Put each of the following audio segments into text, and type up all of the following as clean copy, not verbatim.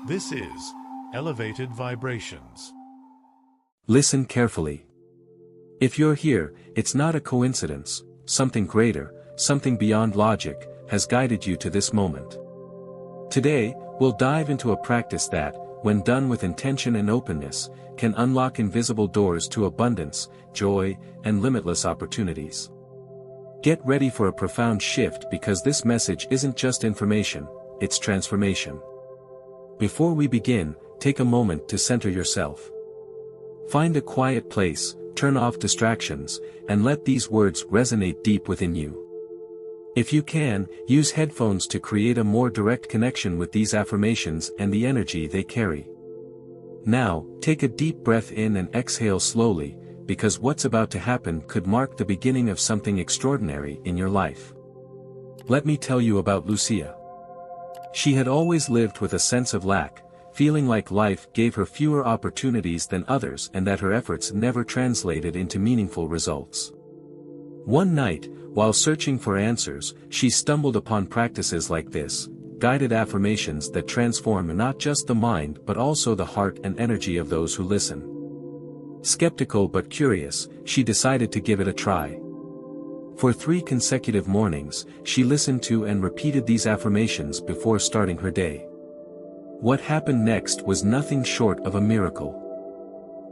This is Elevated Vibrations. Listen carefully. If you're here, it's not a coincidence. Something greater, something beyond logic, has guided you to this moment. Today, we'll dive into a practice that, when done with intention and openness, can unlock invisible doors to abundance, joy, and limitless opportunities. Get ready for a profound shift because this message isn't just information, it's transformation. Before we begin, take a moment to center yourself. Find a quiet place, turn off distractions, and let these words resonate deep within you. If you can, use headphones to create a more direct connection with these affirmations and the energy they carry. Now, take a deep breath in and exhale slowly, because what's about to happen could mark the beginning of something extraordinary in your life. Let me tell you about Lucia. She had always lived with a sense of lack, feeling like life gave her fewer opportunities than others and that her efforts never translated into meaningful results. One night, while searching for answers, she stumbled upon practices like this, guided affirmations that transform not just the mind but also the heart and energy of those who listen. Skeptical but curious, she decided to give it a try. For 3 consecutive mornings, she listened to and repeated these affirmations before starting her day. What happened next was nothing short of a miracle.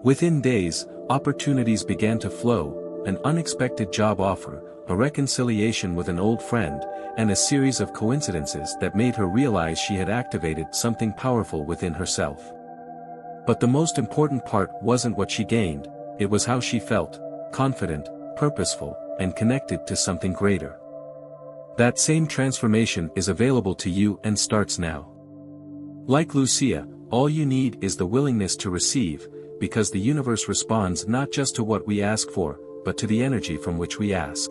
Within days, opportunities began to flow, an unexpected job offer, a reconciliation with an old friend, and a series of coincidences that made her realize she had activated something powerful within herself. But the most important part wasn't what she gained, it was how she felt, confident, purposeful, and connected to something greater. That same transformation is available to you and starts now. Like Lucia, all you need is the willingness to receive, because the universe responds not just to what we ask for, but to the energy from which we ask.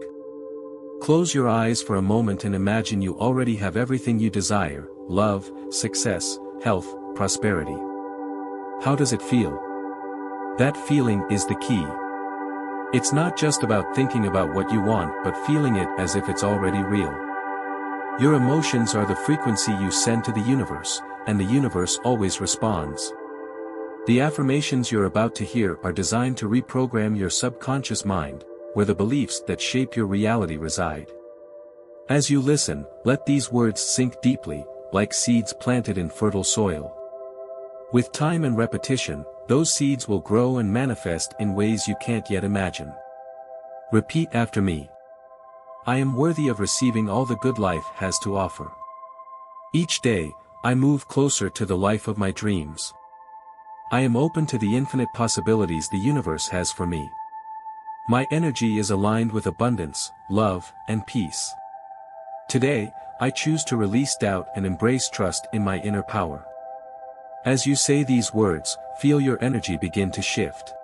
Close your eyes for a moment and imagine you already have everything you desire: love, success, health, prosperity. How does it feel? That feeling is the key. It's not just about thinking about what you want but feeling it as if it's already real. Your emotions are the frequency you send to the universe, and the universe always responds. The affirmations you're about to hear are designed to reprogram your subconscious mind, where the beliefs that shape your reality reside. As you listen, let these words sink deeply, like seeds planted in fertile soil. With time and repetition, those seeds will grow and manifest in ways you can't yet imagine. Repeat after me. I am worthy of receiving all the good life has to offer. Each day, I move closer to the life of my dreams. I am open to the infinite possibilities the universe has for me. My energy is aligned with abundance, love, and peace. Today, I choose to release doubt and embrace trust in my inner power. As you say these words, feel your energy begin to shift.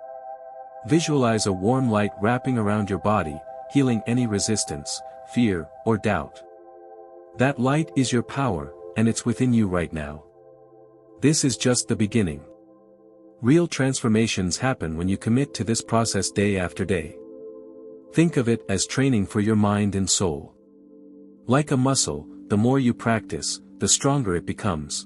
Visualize a warm light wrapping around your body, healing any resistance, fear, or doubt. That light is your power, and it's within you right now. This is just the beginning. Real transformations happen when you commit to this process day after day. Think of it as training for your mind and soul. Like a muscle, the more you practice, the stronger it becomes.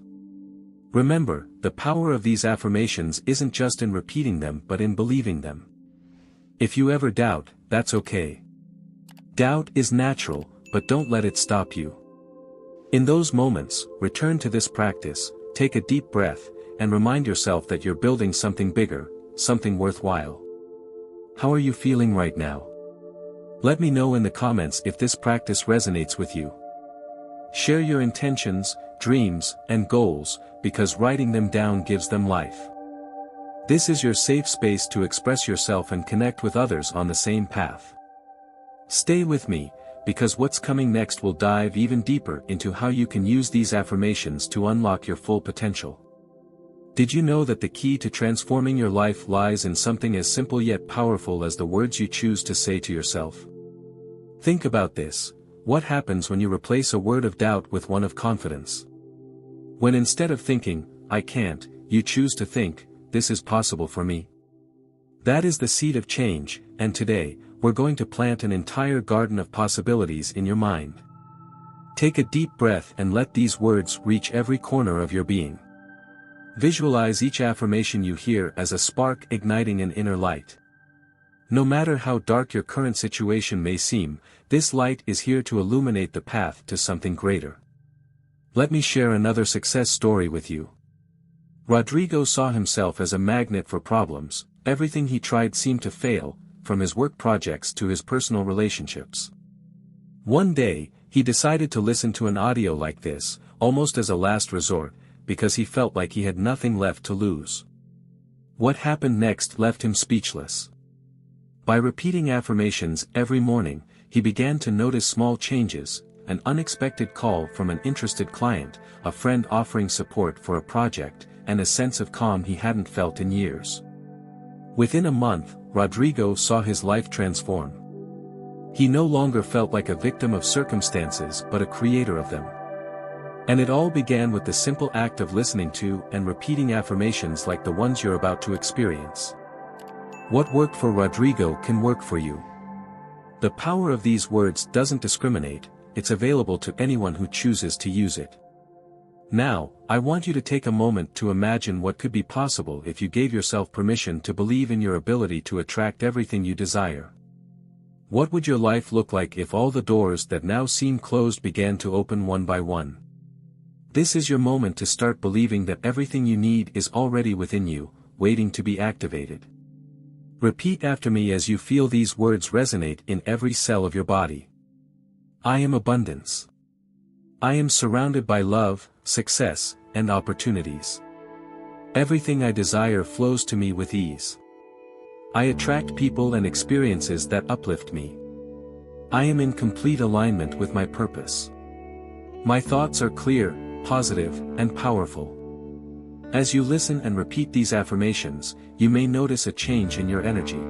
Remember, the power of these affirmations isn't just in repeating them but in believing them. If you ever doubt, that's okay. Doubt is natural, but don't let it stop you. In those moments, return to this practice, take a deep breath, and remind yourself that you're building something bigger, something worthwhile. How are you feeling right now? Let me know in the comments if this practice resonates with you. Share your intentions, dreams, and goals, because writing them down gives them life. This is your safe space to express yourself and connect with others on the same path. Stay with me, because what's coming next will dive even deeper into how you can use these affirmations to unlock your full potential. Did you know that the key to transforming your life lies in something as simple yet powerful as the words you choose to say to yourself? Think about this. What happens when you replace a word of doubt with one of confidence? When instead of thinking, "I can't," you choose to think, "This is possible for me." That is the seed of change, and today, we're going to plant an entire garden of possibilities in your mind. Take a deep breath and let these words reach every corner of your being. Visualize each affirmation you hear as a spark igniting an inner light. No matter how dark your current situation may seem, this light is here to illuminate the path to something greater. Let me share another success story with you. Rodrigo saw himself as a magnet for problems. Everything he tried seemed to fail, from his work projects to his personal relationships. One day, he decided to listen to an audio like this, almost as a last resort, because he felt like he had nothing left to lose. What happened next left him speechless. By repeating affirmations every morning, he began to notice small changes: an unexpected call from an interested client, a friend offering support for a project, and a sense of calm he hadn't felt in years. Within a month, Rodrigo saw his life transform. He no longer felt like a victim of circumstances but a creator of them. And it all began with the simple act of listening to and repeating affirmations like the ones you're about to experience. What worked for Rodrigo can work for you. The power of these words doesn't discriminate, it's available to anyone who chooses to use it. Now, I want you to take a moment to imagine what could be possible if you gave yourself permission to believe in your ability to attract everything you desire. What would your life look like if all the doors that now seem closed began to open one by one? This is your moment to start believing that everything you need is already within you, waiting to be activated. Repeat after me as you feel these words resonate in every cell of your body. I am abundance. I am surrounded by love, success, and opportunities. Everything I desire flows to me with ease. I attract people and experiences that uplift me. I am in complete alignment with my purpose. My thoughts are clear, positive, and powerful. As you listen and repeat these affirmations, you may notice a change in your energy.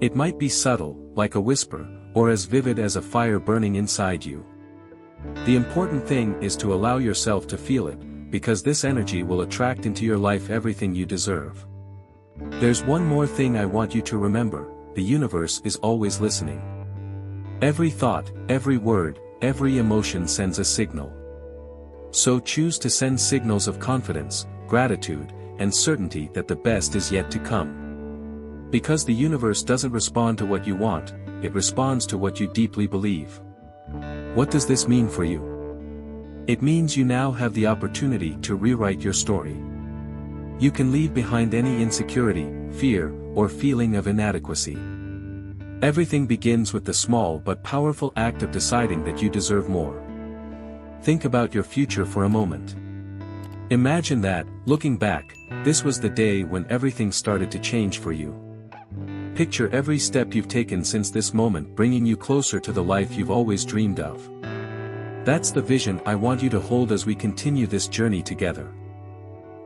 It might be subtle, like a whisper, or as vivid as a fire burning inside you. The important thing is to allow yourself to feel it, because this energy will attract into your life everything you deserve. There's one more thing I want you to remember: the universe is always listening. Every thought, every word, every emotion sends a signal. So choose to send signals of confidence, gratitude, and certainty that the best is yet to come. Because the universe doesn't respond to what you want, it responds to what you deeply believe. What does this mean for you? It means you now have the opportunity to rewrite your story. You can leave behind any insecurity, fear, or feeling of inadequacy. Everything begins with the small but powerful act of deciding that you deserve more. Think about your future for a moment. Imagine that, looking back, this was the day when everything started to change for you. Picture every step you've taken since this moment bringing you closer to the life you've always dreamed of. That's the vision I want you to hold as we continue this journey together.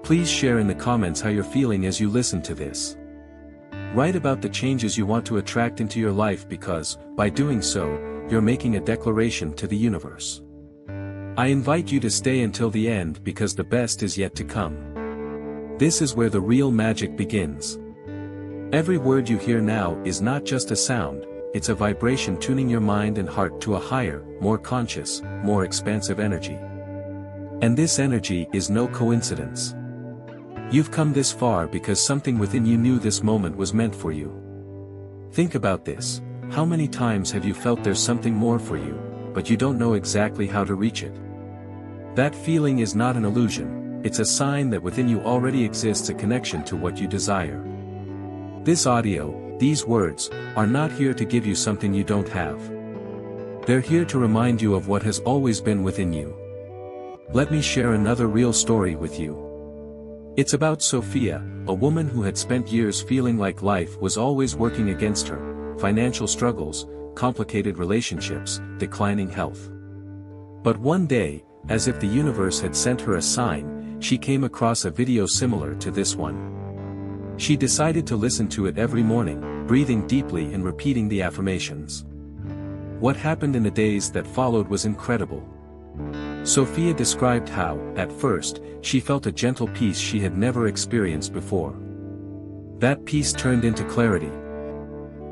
Please share in the comments how you're feeling as you listen to this. Write about the changes you want to attract into your life, because, by doing so, you're making a declaration to the universe. I invite you to stay until the end, because the best is yet to come. This is where the real magic begins. Every word you hear now is not just a sound, it's a vibration tuning your mind and heart to a higher, more conscious, more expansive energy. And this energy is no coincidence. You've come this far because something within you knew this moment was meant for you. Think about this: how many times have you felt there's something more for you, but you don't know exactly how to reach it? That feeling is not an illusion, it's a sign that within you already exists a connection to what you desire. This audio, these words, are not here to give you something you don't have. They're here to remind you of what has always been within you. Let me share another real story with you. It's about Sophia, a woman who had spent years feeling like life was always working against her: financial struggles, complicated relationships, declining health. But one day, as if the universe had sent her a sign, she came across a video similar to this one. She decided to listen to it every morning, breathing deeply and repeating the affirmations. What happened in the days that followed was incredible. Sophia described how, at first, she felt a gentle peace she had never experienced before. That peace turned into clarity.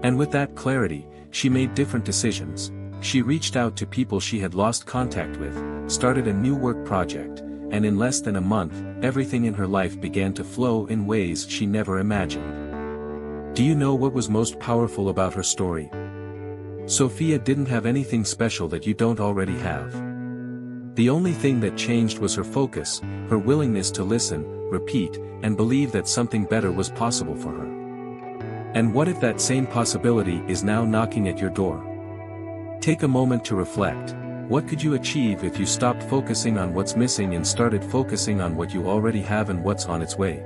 And with that clarity, she made different decisions. She reached out to people she had lost contact with, started a new work project, and in less than a month, everything in her life began to flow in ways she never imagined. Do you know what was most powerful about her story? Sophia didn't have anything special that you don't already have. The only thing that changed was her focus, her willingness to listen, repeat, and believe that something better was possible for her. And what if that same possibility is now knocking at your door? Take a moment to reflect. What could you achieve if you stopped focusing on what's missing and started focusing on what you already have and what's on its way?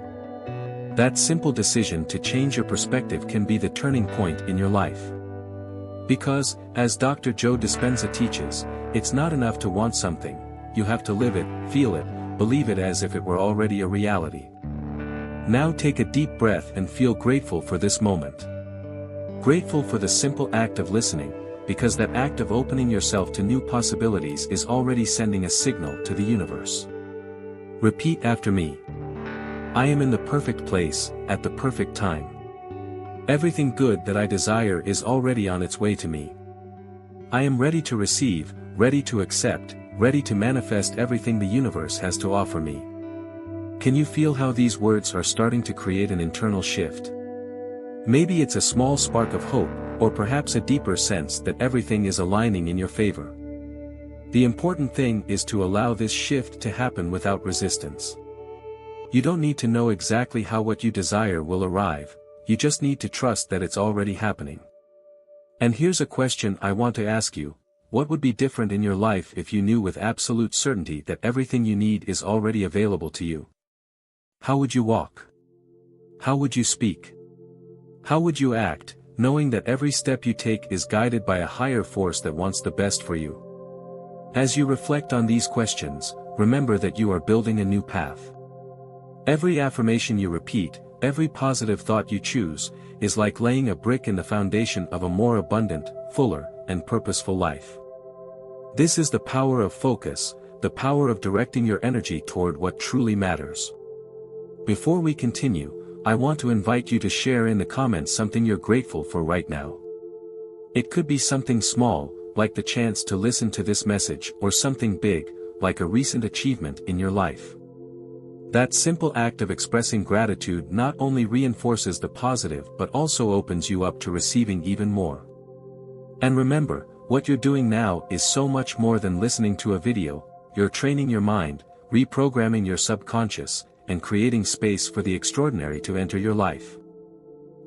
That simple decision to change your perspective can be the turning point in your life. Because, as Dr. Joe Dispenza teaches, it's not enough to want something, you have to live it, feel it, believe it as if it were already a reality. Now take a deep breath and feel grateful for this moment. Grateful for the simple act of listening, because that act of opening yourself to new possibilities is already sending a signal to the universe. Repeat after me. I am in the perfect place, at the perfect time. Everything good that I desire is already on its way to me. I am ready to receive, ready to accept, ready to manifest everything the universe has to offer me. Can you feel how these words are starting to create an internal shift? Maybe it's a small spark of hope, or perhaps a deeper sense that everything is aligning in your favor. The important thing is to allow this shift to happen without resistance. You don't need to know exactly how what you desire will arrive, you just need to trust that it's already happening. And here's a question I want to ask you: what would be different in your life if you knew with absolute certainty that everything you need is already available to you? How would you walk? How would you speak? How would you act, knowing that every step you take is guided by a higher force that wants the best for you? As you reflect on these questions, remember that you are building a new path. Every affirmation you repeat, every positive thought you choose, is like laying a brick in the foundation of a more abundant, fuller, and purposeful life. This is the power of focus, the power of directing your energy toward what truly matters. Before we continue, I want to invite you to share in the comments something you're grateful for right now. It could be something small, like the chance to listen to this message, or something big, like a recent achievement in your life. That simple act of expressing gratitude not only reinforces the positive but also opens you up to receiving even more. And remember, what you're doing now is so much more than listening to a video. You're training your mind, reprogramming your subconscious, and creating space for the extraordinary to enter your life.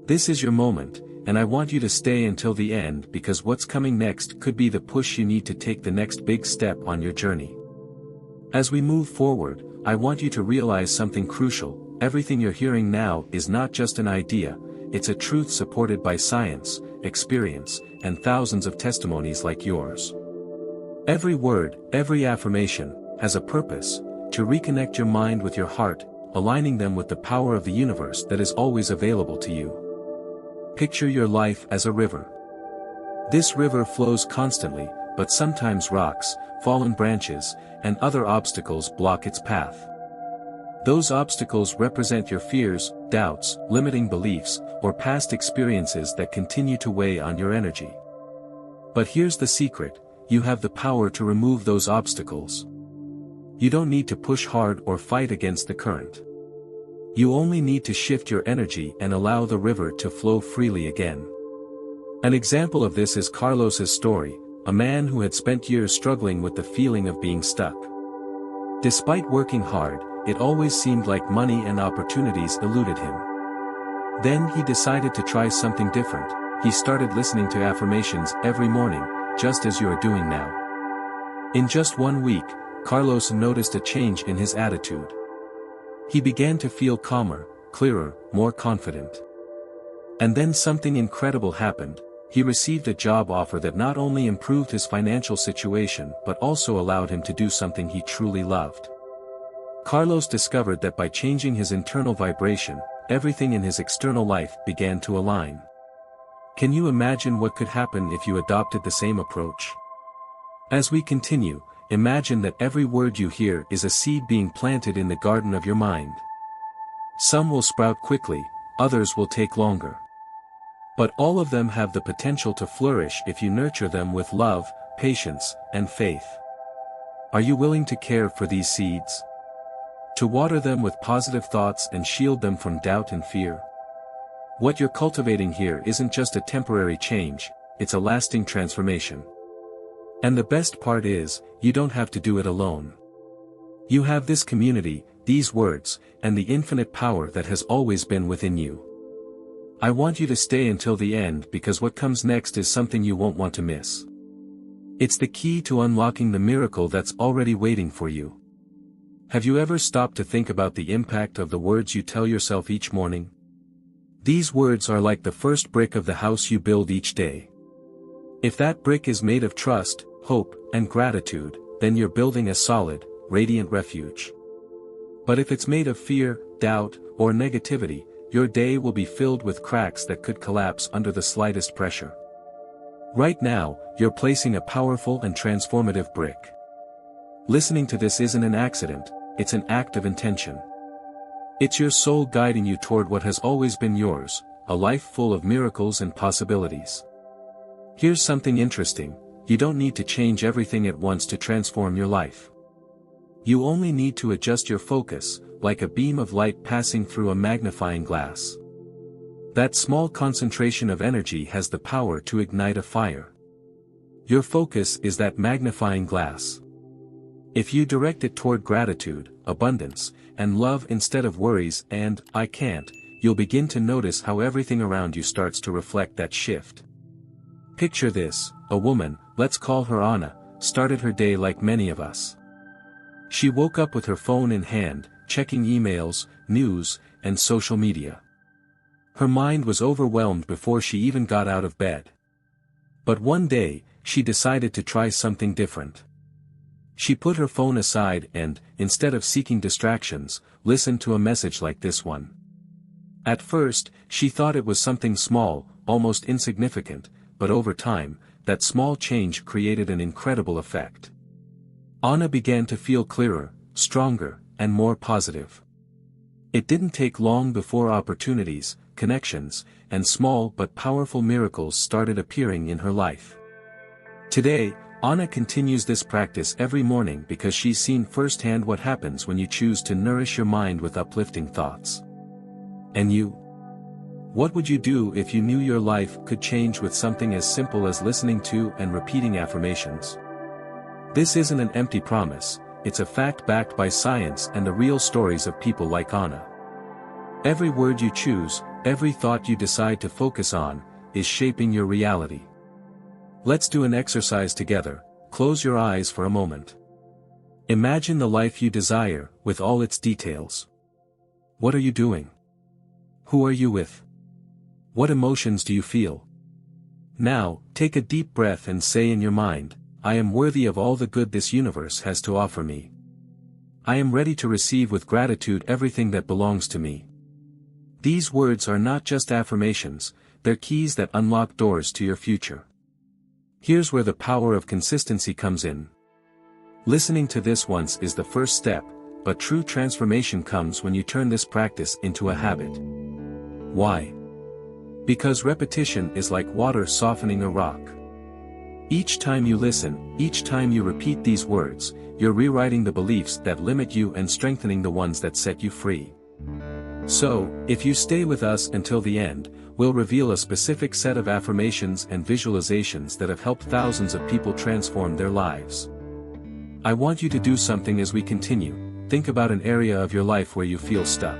This is your moment, and I want you to stay until the end because what's coming next could be the push you need to take the next big step on your journey. As we move forward, I want you to realize something crucial: everything you're hearing now is not just an idea, it's a truth supported by science, experience, and thousands of testimonies like yours. Every word, every affirmation, has a purpose: to reconnect your mind with your heart, aligning them with the power of the universe that is always available to you. Picture your life as a river. This river flows constantly, but sometimes rocks, fallen branches, and other obstacles block its path. Those obstacles represent your fears, doubts, limiting beliefs, or past experiences that continue to weigh on your energy. But here's the secret: you have the power to remove those obstacles. You don't need to push hard or fight against the current. You only need to shift your energy and allow the river to flow freely again. An example of this is Carlos's story, a man who had spent years struggling with the feeling of being stuck. Despite working hard, it always seemed like money and opportunities eluded him. Then he decided to try something different. He started listening to affirmations every morning, just as you are doing now. In just 1 week, Carlos noticed a change in his attitude. He began to feel calmer, clearer, more confident. And then something incredible happened. He received a job offer that not only improved his financial situation but also allowed him to do something he truly loved. Carlos discovered that by changing his internal vibration, everything in his external life began to align. Can you imagine what could happen if you adopted the same approach? As we continue, imagine that every word you hear is a seed being planted in the garden of your mind. Some will sprout quickly, others will take longer. But all of them have the potential to flourish if you nurture them with love, patience, and faith. Are you willing to care for these seeds? To water them with positive thoughts and shield them from doubt and fear. What you're cultivating here isn't just a temporary change, it's a lasting transformation. And the best part is, you don't have to do it alone. You have this community, these words, and the infinite power that has always been within you. I want you to stay until the end because what comes next is something you won't want to miss. It's the key to unlocking the miracle that's already waiting for you. Have you ever stopped to think about the impact of the words you tell yourself each morning? These words are like the first brick of the house you build each day. If that brick is made of trust, hope, and gratitude, then you're building a solid, radiant refuge. But if it's made of fear, doubt, or negativity, your day will be filled with cracks that could collapse under the slightest pressure. Right now, you're placing a powerful and transformative brick. Listening to this isn't an accident, it's an act of intention. It's your soul guiding you toward what has always been yours, a life full of miracles and possibilities. Here's something interesting, you don't need to change everything at once to transform your life. You only need to adjust your focus, like a beam of light passing through a magnifying glass. That small concentration of energy has the power to ignite a fire. Your focus is that magnifying glass. If you direct it toward gratitude, abundance, and love instead of worries and, I can't, you'll begin to notice how everything around you starts to reflect that shift. Picture this, a woman, let's call her Anna, started her day like many of us. She woke up with her phone in hand, checking emails, news, and social media. Her mind was overwhelmed before she even got out of bed. But one day, she decided to try something different. She put her phone aside and, instead of seeking distractions, listened to a message like this one. At first, she thought it was something small, almost insignificant, but over time, that small change created an incredible effect. Anna began to feel clearer, stronger, and more positive. It didn't take long before opportunities, connections, and small but powerful miracles started appearing in her life. Today, Anna continues this practice every morning because she's seen firsthand what happens when you choose to nourish your mind with uplifting thoughts. And you? What would you do if you knew your life could change with something as simple as listening to and repeating affirmations? This isn't an empty promise, it's a fact backed by science and the real stories of people like Anna. Every word you choose, every thought you decide to focus on, is shaping your reality. Let's do an exercise together. Close your eyes for a moment. Imagine the life you desire, with all its details. What are you doing? Who are you with? What emotions do you feel? Now, take a deep breath and say in your mind, I am worthy of all the good this universe has to offer me. I am ready to receive with gratitude everything that belongs to me. These words are not just affirmations, they're keys that unlock doors to your future. Here's where the power of consistency comes in. Listening to this once is the first step, but true transformation comes when you turn this practice into a habit. Why? Because repetition is like water softening a rock. Each time you listen, each time you repeat these words, you're rewriting the beliefs that limit you and strengthening the ones that set you free. So, if you stay with us until the end, we'll reveal a specific set of affirmations and visualizations that have helped thousands of people transform their lives. I want you to do something as we continue. Think about an area of your life where you feel stuck.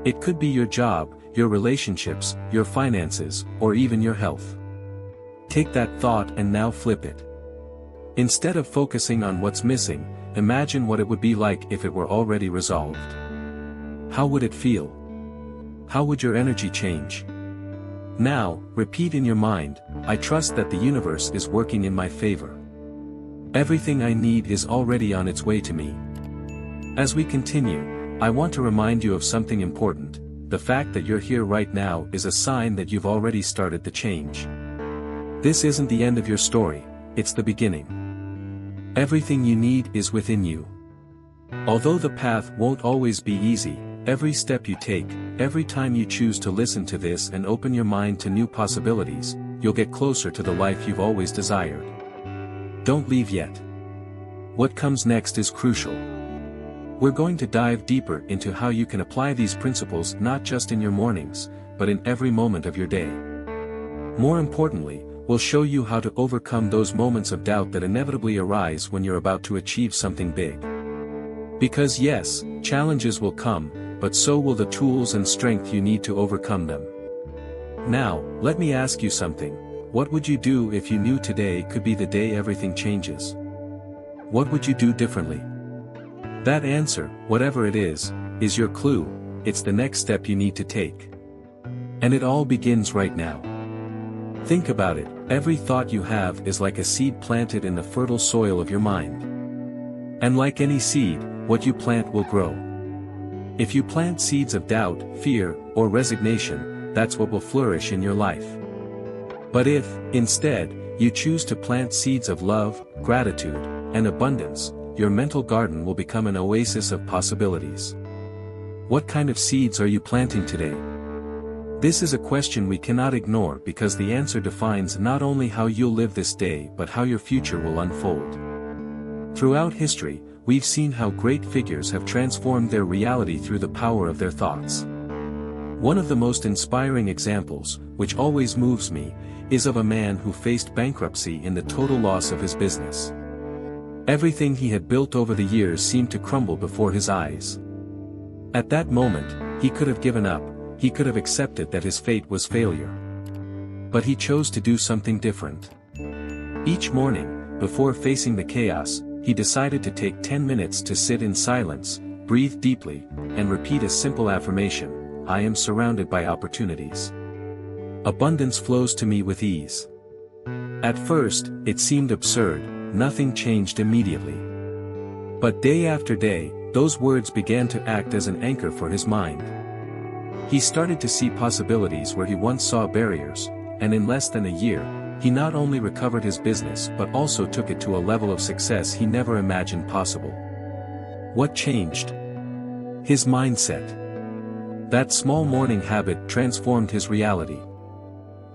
It could be your job, your relationships, your finances, or even your health. Take that thought and now flip it. Instead of focusing on what's missing, imagine what it would be like if it were already resolved. How would it feel? How would your energy change? Now, repeat in your mind, I trust that the universe is working in my favor. Everything I need is already on its way to me. As we continue, I want to remind you of something important. The fact that you're here right now is a sign that you've already started the change. This isn't the end of your story, it's the beginning. Everything you need is within you. Although the path won't always be easy, every step you take, every time you choose to listen to this and open your mind to new possibilities, you'll get closer to the life you've always desired. Don't leave yet. What comes next is crucial. we're going to dive deeper into how you can apply these principles not just in your mornings, but in every moment of your day. More importantly, we'll show you how to overcome those moments of doubt that inevitably arise when you're about to achieve something big. Because yes, challenges will come, but so will the tools and strength you need to overcome them. Now, let me ask you something. What would you do if you knew today could be the day everything changes? What would you do differently? That answer, whatever it is your clue. It's the next step you need to take. And it all begins right now. Think about it, every thought you have is like a seed planted in the fertile soil of your mind. And like any seed, what you plant will grow. If you plant seeds of doubt, fear, or resignation, that's what will flourish in your life. But if, instead, you choose to plant seeds of love, gratitude, and abundance, your mental garden will become an oasis of possibilities. What kind of seeds are you planting today? This is a question we cannot ignore because the answer defines not only how you'll live this day but how your future will unfold. Throughout history, we've seen how great figures have transformed their reality through the power of their thoughts. One of the most inspiring examples, which always moves me, is of a man who faced bankruptcy in the total loss of his business. Everything he had built over the years seemed to crumble before his eyes. At that moment, he could have given up, he could have accepted that his fate was failure. But he chose to do something different. Each morning, before facing the chaos, he decided to take 10 minutes to sit in silence, breathe deeply, and repeat a simple affirmation: I am surrounded by opportunities. Abundance flows to me with ease. At first, it seemed absurd, nothing changed immediately. But day after day, those words began to act as an anchor for his mind. He started to see possibilities where he once saw barriers, and in less than a year, he not only recovered his business but also took it to a level of success he never imagined possible. What changed? His mindset. That small morning habit transformed his reality.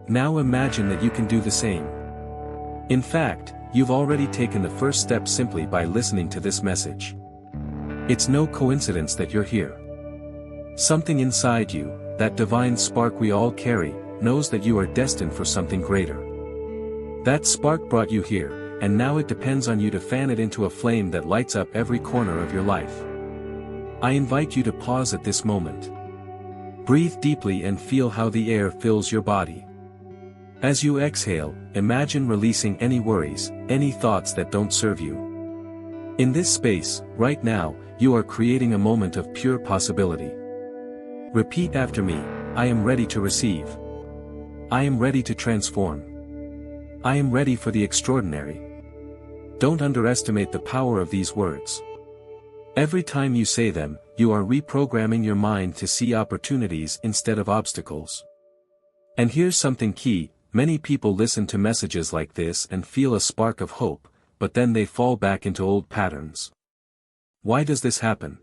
Now imagine that you can do the same. In fact, you've already taken the first step simply by listening to this message. It's no coincidence that you're here. Something inside you, that divine spark we all carry, knows that you are destined for something greater. That spark brought you here, and now it depends on you to fan it into a flame that lights up every corner of your life. I invite you to pause at this moment. Breathe deeply and feel how the air fills your body. As you exhale, imagine releasing any worries, any thoughts that don't serve you. In this space, right now, you are creating a moment of pure possibility. Repeat after me: I am ready to receive. I am ready to transform. I am ready for the extraordinary. Don't underestimate the power of these words. Every time you say them, you are reprogramming your mind to see opportunities instead of obstacles. And here's something key: many people listen to messages like this and feel a spark of hope, but then they fall back into old patterns. Why does this happen?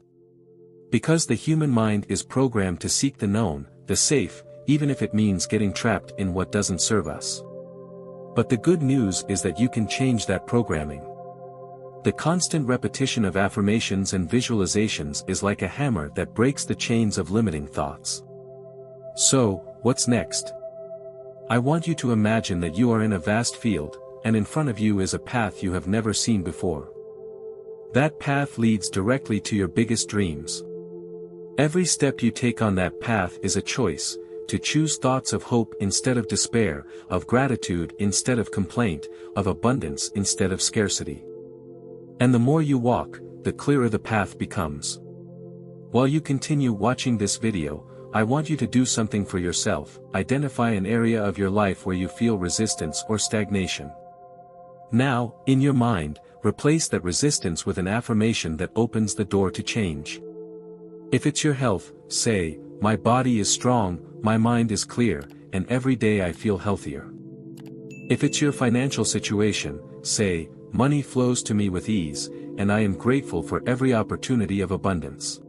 Because the human mind is programmed to seek the known, the safe, even if it means getting trapped in what doesn't serve us. But the good news is that you can change that programming. The constant repetition of affirmations and visualizations is like a hammer that breaks the chains of limiting thoughts. So, what's next? I want you to imagine that you are in a vast field, and in front of you is a path you have never seen before. That path leads directly to your biggest dreams. Every step you take on that path is a choice, to choose thoughts of hope instead of despair, of gratitude instead of complaint, of abundance instead of scarcity. And the more you walk, the clearer the path becomes. While you continue watching this video, I want you to do something for yourself. Identify an area of your life where you feel resistance or stagnation. Now, in your mind, replace that resistance with an affirmation that opens the door to change. If it's your health, say, "My body is strong, my mind is clear, and every day I feel healthier." If it's your financial situation, say, "Money flows to me with ease, and I am grateful for every opportunity of abundance."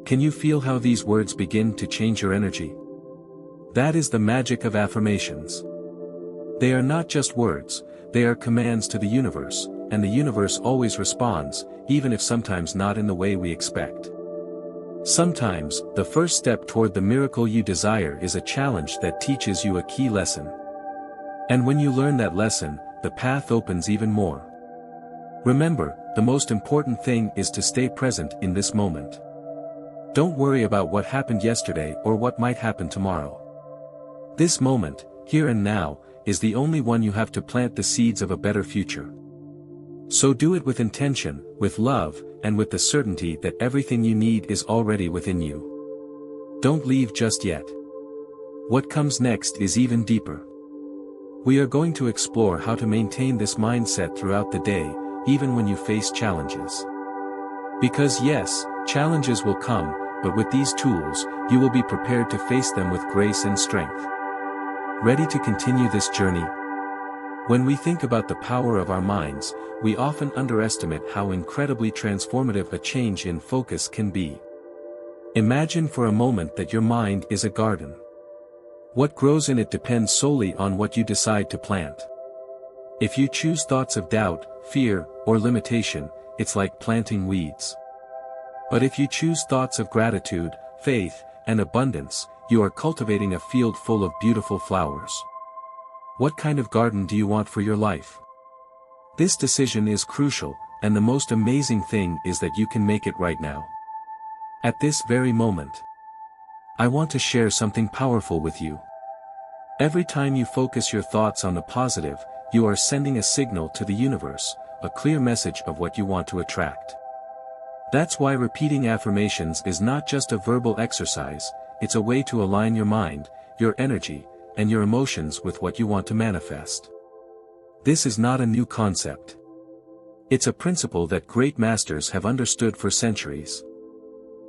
Can you feel how these words begin to change your energy? That is the magic of affirmations. They are not just words, they are commands to the universe, and the universe always responds, even if sometimes not in the way we expect. Sometimes, the first step toward the miracle you desire is a challenge that teaches you a key lesson. And when you learn that lesson, the path opens even more. Remember, the most important thing is to stay present in this moment. Don't worry about what happened yesterday or what might happen tomorrow. This moment, here and now, is the only one you have to plant the seeds of a better future. So do it with intention, with love, and with the certainty that everything you need is already within you. Don't leave just yet. What comes next is even deeper. We are going to explore how to maintain this mindset throughout the day, even when you face challenges. Because yes, challenges will come, but with these tools, you will be prepared to face them with grace and strength. Ready to continue this journey? When we think about the power of our minds, we often underestimate how incredibly transformative a change in focus can be. Imagine for a moment that your mind is a garden. What grows in it depends solely on what you decide to plant. If you choose thoughts of doubt, fear, or limitation, it's like planting weeds. But if you choose thoughts of gratitude, faith, and abundance, you are cultivating a field full of beautiful flowers. What kind of garden do you want for your life? This decision is crucial, and the most amazing thing is that you can make it right now. At this very moment. I want to share something powerful with you. Every time you focus your thoughts on the positive, you are sending a signal to the universe, a clear message of what you want to attract. That's why repeating affirmations is not just a verbal exercise, it's a way to align your mind, your energy, and your emotions with what you want to manifest. This is not a new concept. It's a principle that great masters have understood for centuries.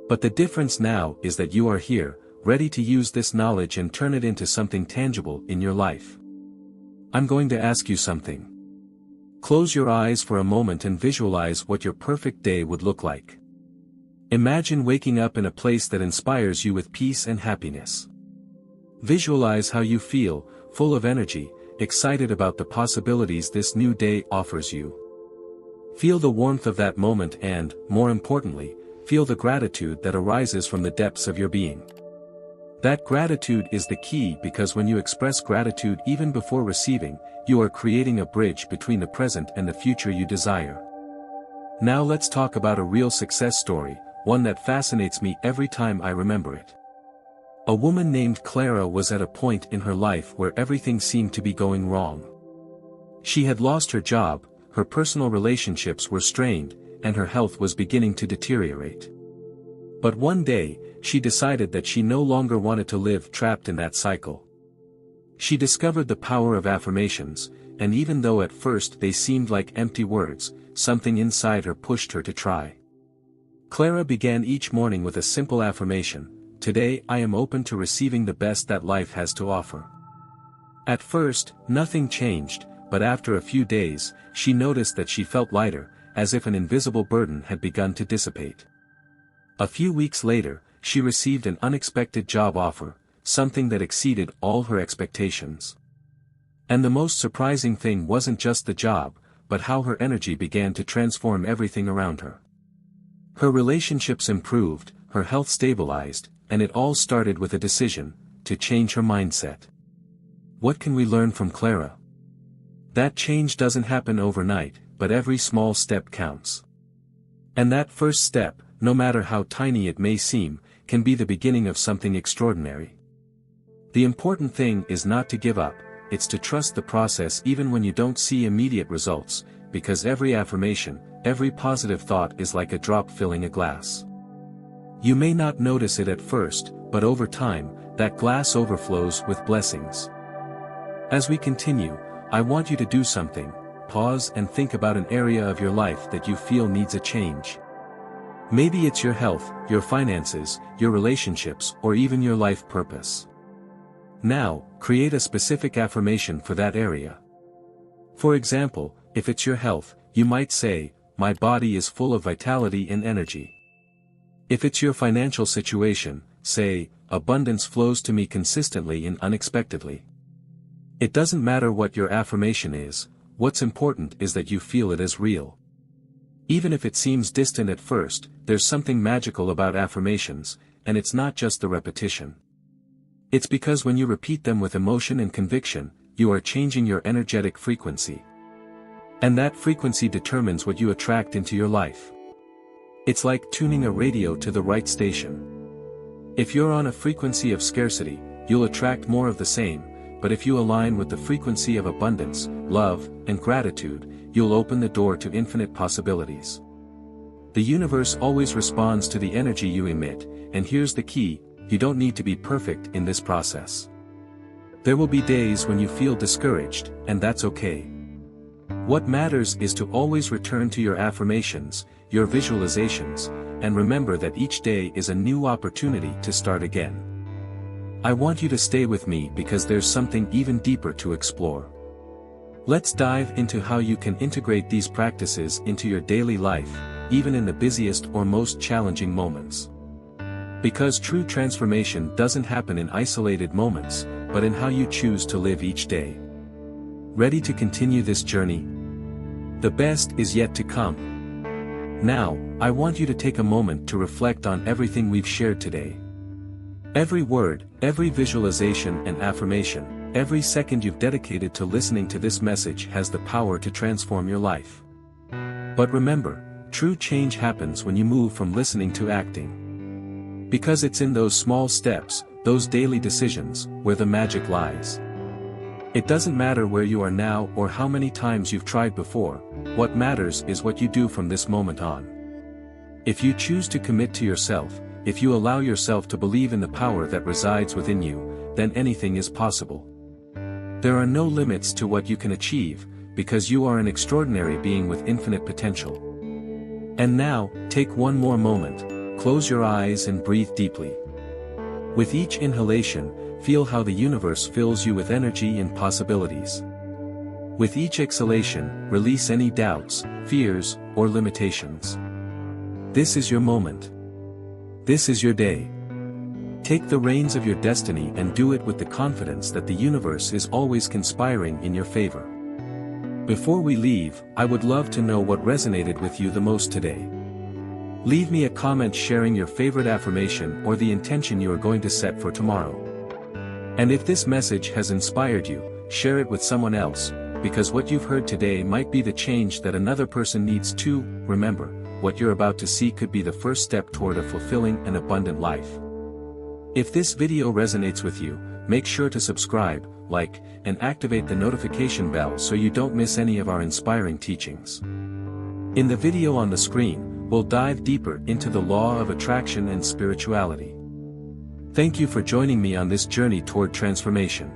But the difference now is that you are here, ready to use this knowledge and turn it into something tangible in your life. I'm going to ask you something. Close your eyes for a moment and visualize what your perfect day would look like. Imagine waking up in a place that inspires you with peace and happiness. Visualize how you feel, full of energy, excited about the possibilities this new day offers you. Feel the warmth of that moment and, more importantly, feel the gratitude that arises from the depths of your being. That gratitude is the key because when you express gratitude even before receiving, you are creating a bridge between the present and the future you desire. Now let's talk about a real success story, one that fascinates me every time I remember it. A woman named Clara was at a point in her life where everything seemed to be going wrong. She had lost her job, her personal relationships were strained, and her health was beginning to deteriorate. But one day, she decided that she no longer wanted to live trapped in that cycle. She discovered the power of affirmations, and even though at first they seemed like empty words, something inside her pushed her to try. Clara began each morning with a simple affirmation: "Today I am open to receiving the best that life has to offer." At first, nothing changed, but after a few days, she noticed that she felt lighter, as if an invisible burden had begun to dissipate. A few weeks later, she received an unexpected job offer, something that exceeded all her expectations. And the most surprising thing wasn't just the job, but how her energy began to transform everything around her. Her relationships improved, her health stabilized, and it all started with a decision: to change her mindset. What can we learn from Clara? That change doesn't happen overnight, but every small step counts. And that first step, no matter how tiny it may seem, can be the beginning of something extraordinary. The important thing is not to give up, it's to trust the process even when you don't see immediate results, because every affirmation, every positive thought is like a drop filling a glass. You may not notice it at first, but over time, that glass overflows with blessings. As we continue, I want you to do something: pause and think about an area of your life that you feel needs a change. Maybe it's your health, your finances, your relationships, or even your life purpose. Now, create a specific affirmation for that area. For example, if it's your health, you might say, "My body is full of vitality and energy." If it's your financial situation, say, "Abundance flows to me consistently and unexpectedly." It doesn't matter what your affirmation is, what's important is that you feel it as real. Even if it seems distant at first, there's something magical about affirmations, and it's not just the repetition. It's because when you repeat them with emotion and conviction, you are changing your energetic frequency. And that frequency determines what you attract into your life. It's like tuning a radio to the right station. If you're on a frequency of scarcity, you'll attract more of the same, but if you align with the frequency of abundance, love, and gratitude, you'll open the door to infinite possibilities. The universe always responds to the energy you emit, and here's the key: you don't need to be perfect in this process. There will be days when you feel discouraged, and that's okay. What matters is to always return to your affirmations, your visualizations, and remember that each day is a new opportunity to start again. I want you to stay with me because there's something even deeper to explore. Let's dive into how you can integrate these practices into your daily life, even in the busiest or most challenging moments. Because true transformation doesn't happen in isolated moments, but in how you choose to live each day. Ready to continue this journey? The best is yet to come. Now, I want you to take a moment to reflect on everything we've shared today. Every word, every visualization and affirmation, every second you've dedicated to listening to this message has the power to transform your life. But remember, true change happens when you move from listening to acting. Because it's in those small steps, those daily decisions, where the magic lies. It doesn't matter where you are now or how many times you've tried before, what matters is what you do from this moment on. If you choose to commit to yourself, if you allow yourself to believe in the power that resides within you, then anything is possible. There are no limits to what you can achieve, because you are an extraordinary being with infinite potential. And now, take one more moment, close your eyes and breathe deeply. With each inhalation, feel how the universe fills you with energy and possibilities. With each exhalation, release any doubts, fears, or limitations. This is your moment. This is your day. Take the reins of your destiny and do it with the confidence that the universe is always conspiring in your favor. Before we leave, I would love to know what resonated with you the most today. Leave me a comment sharing your favorite affirmation or the intention you are going to set for tomorrow. And if this message has inspired you, share it with someone else, because what you've heard today might be the change that another person needs too. Remember, what you're about to see could be the first step toward a fulfilling and abundant life. If this video resonates with you, make sure to subscribe, like, and activate the notification bell so you don't miss any of our inspiring teachings. In the video on the screen, we'll dive deeper into the law of attraction and spirituality. Thank you for joining me on this journey toward transformation.